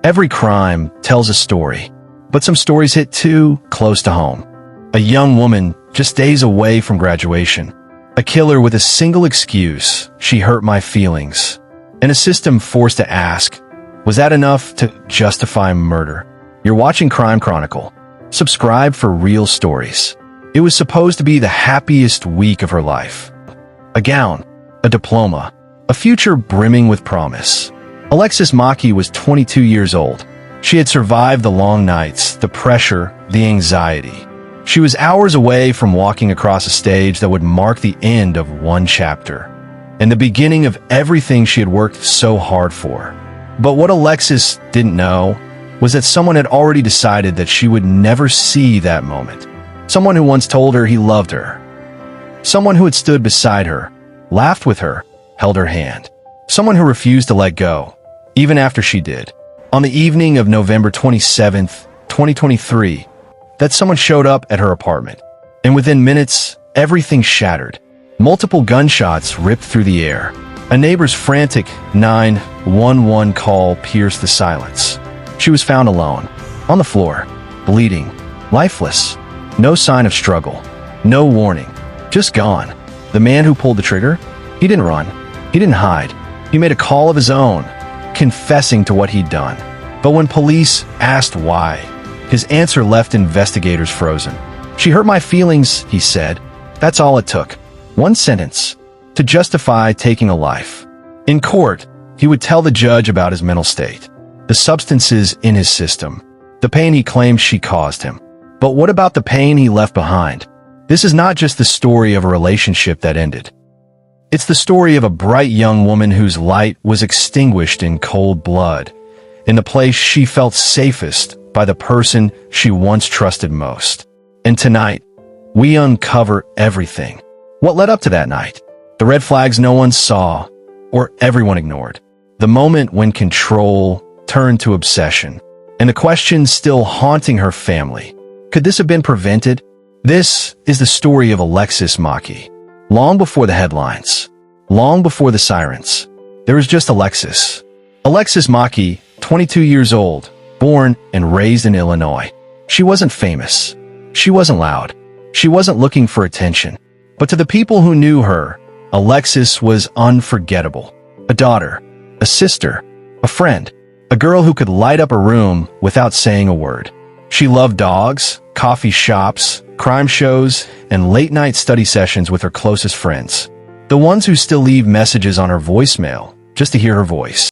Every crime tells a story, but some stories hit too close to home. A young woman just days away from graduation. A killer with a single excuse: she hurt my feelings. And a system forced to ask, was that enough to justify murder? You're watching Crime Chronicle. Subscribe for real stories. It was supposed to be the happiest week of her life. A gown, a diploma, a future brimming with promise. Alexis Mackey was 22 years old. She had survived the long nights, the pressure, the anxiety. She was hours away from walking across a stage that would mark the end of one chapter and the beginning of everything she had worked so hard for. But what Alexis didn't know was that someone had already decided that she would never see that moment. Someone who once told her he loved her. Someone who had stood beside her, laughed with her, held her hand. Someone who refused to let go, even after she did. On the evening of November 27th, 2023, that someone showed up at her apartment. And within minutes, everything shattered. Multiple gunshots ripped through the air. A neighbor's frantic 911 call pierced the silence. She was found alone, on the floor, bleeding, lifeless. No sign of struggle, no warning, just gone. The man who pulled the trigger? He didn't run. He didn't hide. He made a call of his own, confessing to what he'd done. But when police asked why, his answer left investigators frozen. She hurt my feelings, he said. That's all it took. One sentence to justify taking a life. In court, he would tell the judge about his mental state, the substances in his system, the pain he claimed she caused him. But what about the pain he left behind? This is not just the story of a relationship that ended. It's the story of a bright young woman whose light was extinguished in cold blood, in the place she felt safest by the person she once trusted most. And tonight, we uncover everything. What led up to that night? The red flags no one saw, or everyone ignored. The moment when control turned to obsession, and the questions still haunting her family. Could this have been prevented? This is the story of Alexis Mackey. Long before the headlines, long before the sirens, there was just Alexis. Alexis Mackey, 22 years old, born and raised in Illinois. She wasn't famous. She wasn't loud. She wasn't looking for attention. But to the people who knew her, Alexis was unforgettable. A daughter, a sister, a friend, a girl who could light up a room without saying a word. She loved dogs, coffee shops, crime shows, and late-night study sessions with her closest friends. The ones who still leave messages on her voicemail just to hear her voice.